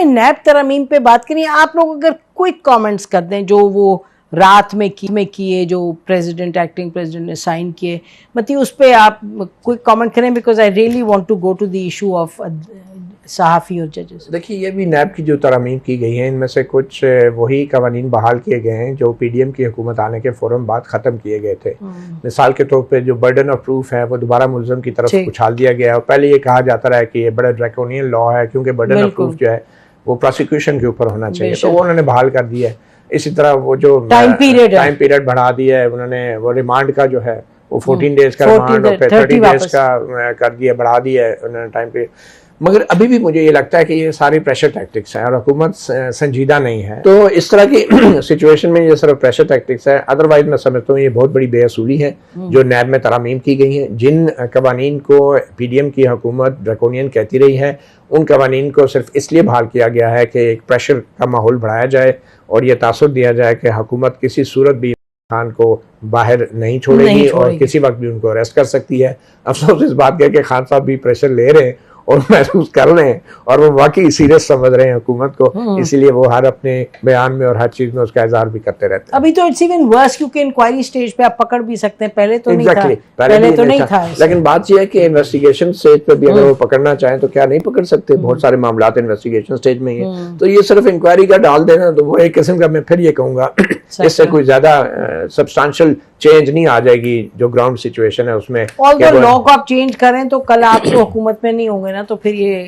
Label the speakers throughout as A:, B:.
A: NAB ترامیم پہ بات کریں, آپ لوگ اگر کوئک کامنٹس کر دیں جو وہ رات میں کیے جو پریزیڈنٹ ایکٹنگ پریزیڈنٹ نے سائن کیے, مطلب اس پہ آپ کوئی کامنٹ کریں, because I really want to go to the issue of صحافی اور ججز.
B: دیکھیے یہ بھی نیب کی جو ترامیم کی گئی ہیں ان میں سے کچھ وہی قوانین بحال کیے گئے ہیں جو پی ڈی ایم کی حکومت آنے کے فوراً بعد ختم کیے گئے تھے. مثال کے طور پہ جو برڈن آف پروف ہے وہ دوبارہ ملزم کی طرف اچھال دیا گیا ہے, اور پہلے یہ کہا جاتا رہا ہے کہ یہ بڑا ڈریکونین لا ہے کیونکہ برڈن آف پروف جو ہے وہ پروسیکیوشن کے اوپر ہونا چاہیے, تو وہ انہوں نے بحال کر دیا ہے. اسی طرح وہ جو ٹائم پیریڈ بڑھا دیا ہے انہوں نے, وہ ریمانڈ کا جو ہے وہ 14 ڈیز کا ریمانڈ اور 30 ڈیز کا کر دیا, بڑھا دیا ہے انہوں نے ٹائم پیریڈ. مگر ابھی بھی مجھے یہ لگتا ہے کہ یہ ساری پریشر ٹیکٹکس ہیں اور حکومت سنجیدہ نہیں ہے. تو اس طرح کی سچویشن میں یہ صرف پریشر ٹیکٹکس ہے. ادروائز میں سمجھتا ہوں یہ بہت بڑی بے اصولی ہے جو نیب میں ترامیم کی گئی ہیں. جن قوانین کو پی ڈی ایم کی حکومت ڈریکونین کہتی رہی ہے ان قوانین کو صرف اس لیے بحال کیا گیا ہے کہ ایک پریشر کا ماحول بڑھایا جائے اور یہ تاثر دیا جائے کہ حکومت کسی صورت بھی خان کو باہر نہیں چھوڑے گی اور کسی وقت بھی ان کو اریسٹ کر سکتی ہے. افسوس اس بات کا کہ خان صاحب بھی پریشر لے رہے ہیں اور محسوس کر رہے ہیں اور وہ واقعی سیریس سمجھ رہے ہیں حکومت کو, اسی لیے وہ ہر اپنے بیان میں اور ہر چیز میں اس کا اظہار بھی کرتے رہتے ہیں.
A: ابھی تو اٹس ایون ورس کیونکہ انکوائری سٹیج پہ آپ پکڑ بھی سکتے ہیں, پہلے تو نہیں تھا.
B: لیکن بات یہ ہے کہ انویسٹیگیشن سٹیج پہ بھی اگر وہ پکڑنا چاہیں تو کیا نہیں پکڑ سکتے, بہت سارے معاملات انویسٹیگیشن سٹیج میں ہی ہیں. تو یہ صرف انکوائری کا ڈال دینا تو وہ ایک قسم کا, میں پھر یہ کہوں گا اس سے کوئی زیادہ سبسٹانشل چینج نہیں آ جائے گی جو گراؤنڈ سچویشن ہے اس میں.
A: اگر لا کو آپ چینج کریں تو کل آپ تو حکومت میں نہیں ہوں گے نا, تو پھر یہ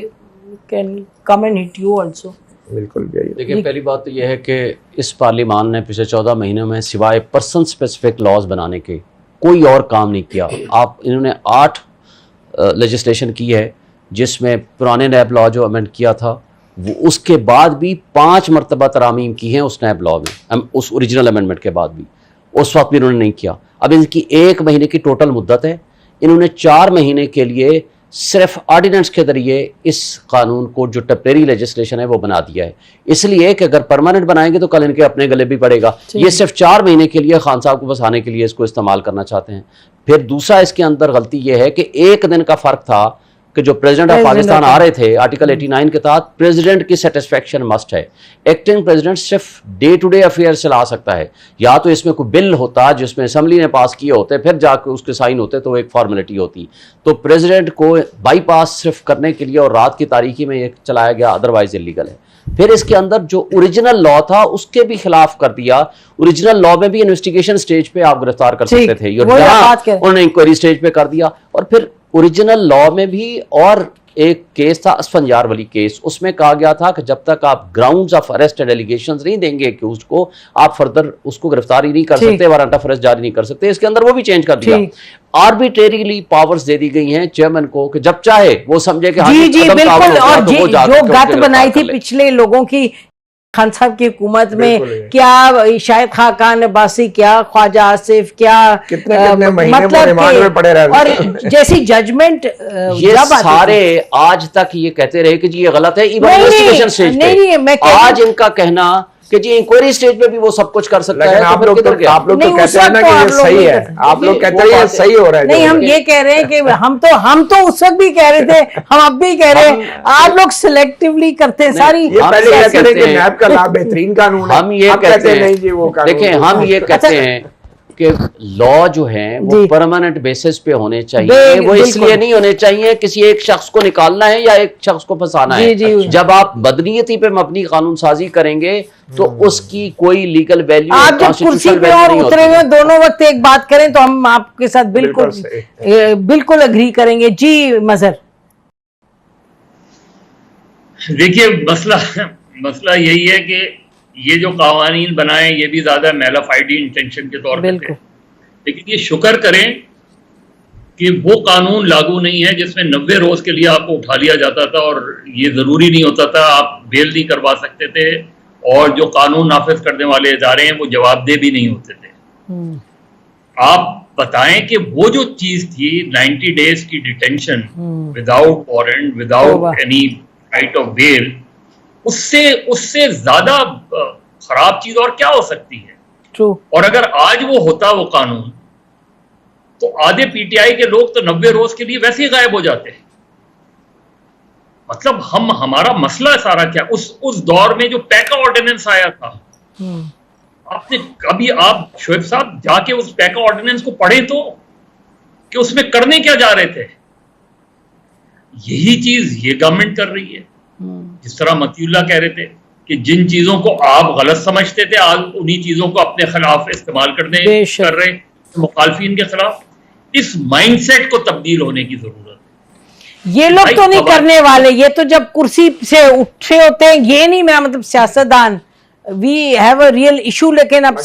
A: can come and hit you also.
B: بالکل.
C: دیکھیں پہلی بات تو یہ ہے کہ اس پارلیمان نے پچھلے 14 مہینوں میں سوائے پرسن اسپیسیفک لاز بنانے کے کوئی اور کام نہیں کیا. انہوں نے 8 لیجسلیشن کی ہے جس میں پرانے نیب لا جو امینڈ کیا تھا وہ اس کے بعد بھی 5 مرتبہ ترامیم کی ہیں اس نیب لا میں, اس اوریجنل امینڈمنٹ کے بعد بھی, اس وقت بھی انہوں نے نہیں کیا. اب ان کی 1 مہینے کی ٹوٹل مدت ہے, انہوں نے 4 مہینے کے لیے صرف آرڈیننس کے ذریعے اس قانون کو جو ٹیمپریری لیجسلیشن ہے وہ بنا دیا ہے. اس لیے کہ اگر پرماننٹ بنائیں گے تو کل ان کے اپنے گلے بھی پڑے گا. یہ صرف 4 مہینے کے لیے خان صاحب کو بسانے کے لیے اس کو استعمال کرنا چاہتے ہیں. پھر دوسرا اس کے اندر غلطی یہ ہے کہ 1 دن کا فرق تھا کہ جو پریزیڈنٹ آف پاکستان آ رہے تھے آرٹیکل 89 کے تحت پریزیڈنٹ کی سیٹسفیکشن مسٹ ہے. ایکٹنگ پریزیڈنٹ صرف ڈے ٹو ڈے افیئر سے لا سکتا ہے, یا تو اس میں کوئی بل ہوتا جس میں اسمبلی نے پاس کیے ہوتے پھر جا کے اس کے سائن ہوتے تو ایک فارمیلٹی ہوتی. تو پریزیڈنٹ کو بائی پاس صرف کرنے کے لیے اور رات کی تاریکی میں یہ چلایا گیا, ادروائز انلیگل ہے. پھر اس کے اندر جو اوریجنل لا تھا اس کے بھی خلاف کر دیا. اوریجنل لا میں بھی انویسٹیگیشن سٹیج پہ آپ گرفتار کر سکتے تھے, انہوں نے انکوائری سٹیج پہ کر دیا. اور پھر اوریجنل لا میں بھی اور ایک کیس تھا اسفنجار والی کیس, اس میں کہا گیا تھا کہ جب تک آپ grounds of arrest and allegations نہیں دیں گے ایکیوزڈ کو, آپ فردر اس کو گرفتاری نہیں کر سکتے, وارنٹ آف اریسٹ جاری نہیں کر سکتے. اس کے اندر وہ بھی چینج کر دیا. آربیٹریلی پاورز دے دی گئی ہیں چیئرمین کو کہ جب چاہے وہ سمجھے کہ
A: جی بالکل. اور جو گت بنائی تھی پچھلے لوگوں کی خان صاحب کی حکومت میں, کیا شاہد خاقان عباسی, کیا خواجہ آصف, کیا مطلب اور جیسی ججمنٹ,
C: یہ سارے آج تک یہ کہتے رہے کہ جی یہ غلط ہے. ایون انویسٹیگیشن سٹیج پہ آج ان کا کہنا کہ جی انکوائری سٹیج پہ بھی وہ سب کچھ کر سکتا ہے.
B: آپ لوگ تو کہتے ہیں نا کہ یہ صحیح ہے, آپ لوگ کہتے ہیں یہ صحیح ہو رہا ہے.
A: نہیں, ہم یہ کہہ رہے ہیں کہ ہم تو اس وقت بھی کہہ رہے تھے, ہم اب بھی کہہ رہے ہیں, آپ لوگ سلیکٹیولی کرتے ہیں ساری.
B: پہلے کہتے ہیں کہ نیب کا لا بہترین قانون ہے,
C: ہم یہ کہتے ہیں دیکھیں ہم یہ کہتے ہیں کہ لا جو ہیں وہ پرماننٹ بیسس پہ ہونے چاہیے. وہ اس لیے نہیں ہونے چاہیے کسی ایک شخص کو نکالنا ہے یا ایک شخص کو پھنسانا ہے. جب آپ مدنیتی پہ مبنی قانون سازی کریں گے تو اس کی کوئی لیگل ویلیو,
A: آپ جب کرسی پہ اور اترے ہوئے دونوں وقت ایک بات کریں تو ہم آپ کے ساتھ بالکل اگری کریں گے. جی مظہر.
D: دیکھیے مسئلہ یہی ہے کہ یہ جو قوانین بنائیں یہ بھی زیادہ میلافائڈی انٹینشن کے طور پہ تھے, لیکن یہ شکر کریں کہ وہ قانون لاگو نہیں ہے جس میں 90 روز کے لیے آپ کو اٹھا لیا جاتا تھا اور یہ ضروری نہیں ہوتا تھا, آپ بیل نہیں کروا سکتے تھے, اور جو قانون نافذ کرنے والے ادارے ہیں وہ جواب دہ بھی نہیں ہوتے تھے. آپ بتائیں کہ وہ جو چیز تھی 90 ڈیز کی detention without warrant, without any right of bail, اس سے زیادہ خراب چیز اور کیا ہو سکتی ہے. اور اگر آج وہ ہوتا وہ قانون تو آدھے پی ٹی آئی کے لوگ تو 90 روز کے لیے ویسے ہی غائب ہو جاتے ہیں. مطلب ہمارا مسئلہ سارا کیا, اس دور میں جو پیکا آرڈیننس آیا تھا, آپ نے کبھی, آپ شعیب صاحب جا کے اس پیکا آرڈیننس کو پڑھیں تو کہ اس میں کرنے کیا جا رہے تھے. یہی چیز یہ گورنمنٹ کر رہی ہے. جس طرح متی اللہ کہہ رہے تھے کہ جن چیزوں کو آپ غلط سمجھتے تھے آج انہی چیزوں کو اپنے خلاف استعمال کر رہے ہیں مخالفین کے خلاف. اس مائنڈ سیٹ کو تبدیل ہونے کی ضرورت ہے.
A: یہ لوگ تو نہیں کرنے والے, یہ تو جب کرسی سے اٹھے ہوتے ہیں, یہ نہیں میں مطلب سیاستدان, we have a real issue. لیکن اب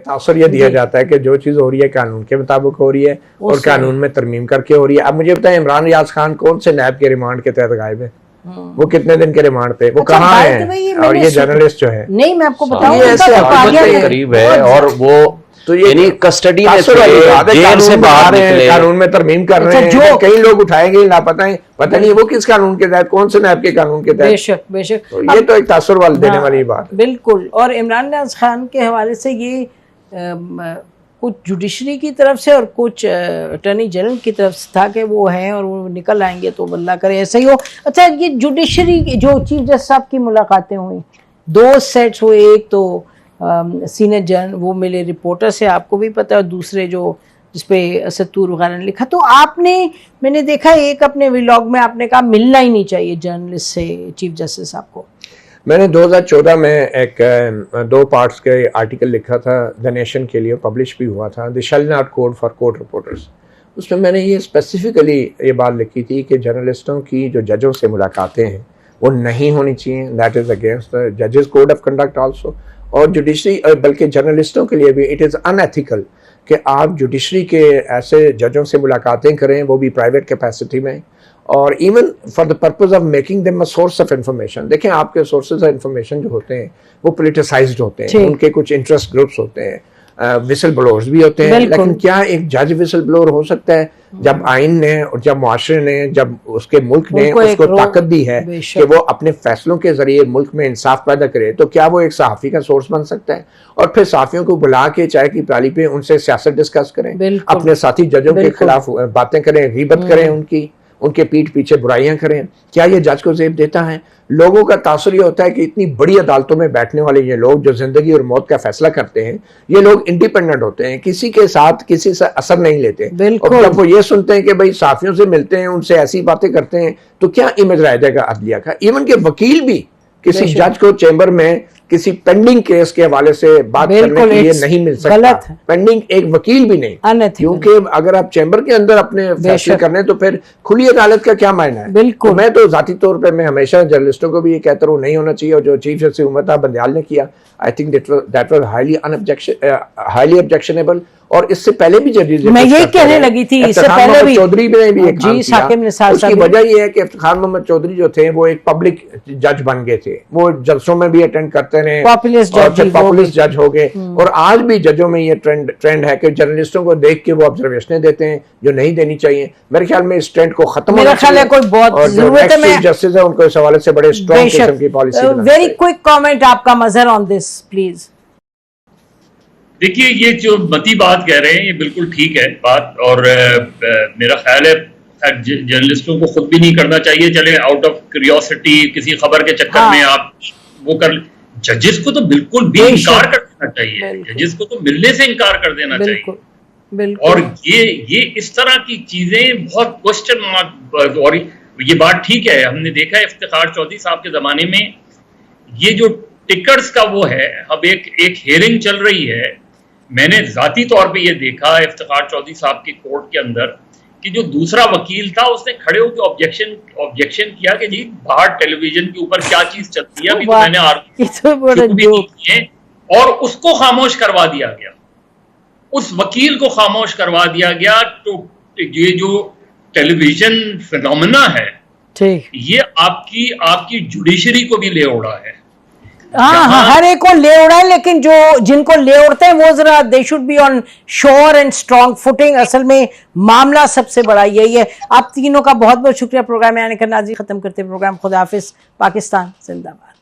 B: تاثر یہ دیا جاتا ہے کہ جو چیز ہو رہی ہے قانون کے مطابق ہو رہی ہے اور قانون میں ترمیم کر کے ہو رہی ہے. اب مجھے بتائیں عمران ریاض خان کون سے نیب کے ریمانڈ کے تحت غائب ہے؟ وہ کتنے دن کے ریمانڈ پہ, وہ کہاں ہیں؟ اور یہ جرنلسٹ جو ہے,
A: نہیں میں آپ کو بتاؤں
C: قریب ہے اور وہ یعنی کسٹڈی میں جیل سے باہر نکلے,
B: قانون میں ترمیم کر رہے ہیں. جو کئی لوگ اٹھائے گئے لاپتہ ہیں, پتہ نہیں وہ کس قانون کے تحت, کون سے نیب کے قانون کے تحت.
A: بے شک بے شک,
B: یہ تو ایک تاثر دینے والی بات.
A: بالکل. اور عمران ریاض خان کے حوالے سے یہ کچھ جوڈیشری کی طرف سے اور کچھ اٹارنی جنرل کی طرف سے تھا کہ وہ ہیں اور وہ نکل آئیں گے, تو اللہ کرے ایسا ہی ہو. اچھا, یہ جوڈیشری جو چیف جسٹس صاحب کی ملاقاتیں ہوئیں, 2 سیٹس ہوئے, ایک تو سینئر جنرل وہ ملے رپورٹر سے, آپ کو بھی پتہ ہے, اور دوسرے جو جس پہ اسد طور وغیرہ نے لکھا. تو آپ نے, میں نے دیکھا ایک اپنے ولاگ میں آپ نے کہا ملنا ہی نہیں چاہیے جرنلسٹ سے چیف جسٹس صاحب کو.
B: میں نے 2014 میں ایک 2 پارٹس کے آرٹیکل لکھا تھا دی نیشن کے لیے, پبلش بھی ہوا تھا, the shell not code for court reporters. اس میں نے یہ اسپیسیفکلی یہ بات لکھی تھی کہ جرنلسٹوں کی جو ججوں سے ملاقاتیں ہیں وہ نہیں ہونی چاہیے. دیٹ از اگینسٹ دا ججز کوڈ آف کنڈکٹ آلسو. اور جوڈیشری بلکہ جرنلسٹوں کے لیے بھی اٹ از ان ایتھیکل کہ آپ جوڈیشری کے ایسے ججوں سے ملاقاتیں کریں, وہ بھی پرائیویٹ کیپیسٹی میں, اور even for the purpose of making them a source of information. دیکھیں آپ کے سورسز آف انفارمیشن جو ہوتے ہیں وہ پولیٹیسائزڈ ہوتے ہیں, ان کے کچھ انٹرسٹ گروپس ہوتے ہیں, وسل بلورز بھی ہوتے ہیں. لیکن کیا ایک جج وسل بلور ہو سکتا ہے جب آئین نے اور جب معاشرے نے, جب اس کے ملک نے اس کو طاقت دی ہے کہ وہ اپنے فیصلوں کے ذریعے ملک میں انصاف پیدا کرے, تو کیا وہ ایک صحافی کا سورس بن سکتا ہے؟ اور پھر صحافیوں کو بلا کے چائے کی پیالی پہ ان سے سیاست ڈسکس کریں, اپنے ساتھی ججوں کے خلاف باتیں کریں, غیبت کریں, ان کے پیٹھ پیچھے برائیاں کریں. کیا یہ جج کو زیب دیتا ہے؟ لوگوں کا تاثر یہ ہوتا ہے کہ اتنی بڑی عدالتوں میں بیٹھنے والے یہ لوگ جو زندگی اور موت کا فیصلہ کرتے ہیں, یہ لوگ انڈیپینڈنٹ ہوتے ہیں, کسی کے ساتھ کسی سے اثر نہیں لیتے. اور جب وہ یہ سنتے ہیں کہ بھائی صحافیوں سے ملتے ہیں, ان سے ایسی باتیں کرتے ہیں, تو کیا امیج رہ جائے گا عدلیہ کا؟ ایون کہ وکیل بھی کسی جج کو چیمبر میں کسی پینڈنگ کیس کے حوالے سے بات کرنے کے لیے نہیں مل سکتا. پینڈنگ ایک وکیل بھی نہیں, کیونکہ اگر آپ چیمبر کے اندر اپنے فیصلے کرنے تو پھر کھلی عدالت کا کیا معنی ہے؟ میں تو ذاتی طور پہ میں ہمیشہ جرنلسٹوں کو بھی یہ کہتا ہوں نہیں ہونا چاہیے. اور جو چیف جسٹس عمر بندیال نے کیا, I think that was highly objectionable. اور اس سے پہلے بھی ججز,
A: میں یہی کہنے لگی تھی, اس سے پہلے بھی
B: چودھری نے بھی ایک کام کیا. اس کی وجہ یہ ہے کہ افتخار محمد چودھری جو تھے وہ ایک پبلک جج بن گئے تھے, وہ جلسوں میں بھی اٹینڈ کرتے رہے, پاپولرسٹ جج ہو گئے. اور آج بھی ججوں میں یہ ٹرینڈ ہے کہ جرنلسٹوں کو دیکھ کے وہ آبزرویشنیں دیتے ہیں جو نہیں دینی چاہیے. میرے خیال میں اس ٹرینڈ کو ختم ہونا چاہیے, اور جو نیکسٹ جسٹس ہیں ان کو اس حوالے سے بڑے اسٹرانگ قسم کی پالیسی بنانی چاہیے.
A: ویری کوئک کامنٹ آپ کا مظہر آن دس پلیز.
D: دیکھیے یہ جو متی بات کہہ رہے ہیں یہ بالکل ٹھیک ہے بات, اور میرا خیال ہے جرنلسٹوں کو خود بھی نہیں کرنا چاہیے. چلے آؤٹ آف کیوریوسٹی کسی خبر کے چکر میں آپ وہ کر, ججز کو تو بالکل بھی انکار کر دینا چاہیے, ججز کو تو ملنے سے انکار کر دینا چاہیے. اور یہ اس طرح کی چیزیں بہت کوشچن مارک. اور یہ بات ٹھیک ہے, ہم نے دیکھا ہے افتخار چودھری صاحب کے زمانے میں یہ جو ٹکٹس کا وہ ہے, اب ایک ہیئرنگ چل رہی ہے. میں نے ذاتی طور پہ یہ دیکھا افتخار چودھری صاحب کی کورٹ کے اندر کہ جو دوسرا وکیل تھا اس نے کھڑے ہو کے آبجیکشن کیا کہ جی باہر ٹیلی ویژن کے اوپر کیا چیز چلتی ہے, ابھی تو میں نے اور اس کو خاموش کروا دیا گیا, اس وکیل کو خاموش کروا دیا گیا. تو یہ جو ٹیلی ویژن فینومینا ہے یہ آپ کی جوڈیشری کو بھی لے اڑا ہے.
A: ہاں ہر ایک کو لے اڑائے, لیکن جو جن کو لے اڑتے ہیں وہ ذرا دے شوڈ بی آن شور اینڈ اسٹرانگ فوٹنگ. اصل میں معاملہ سب سے بڑا یہی ہے. آپ تینوں کا بہت بہت شکریہ پروگرام میں آنے کا. ناظرین ختم کرتے پروگرام. خدا حافظ. پاکستان زندہ باد.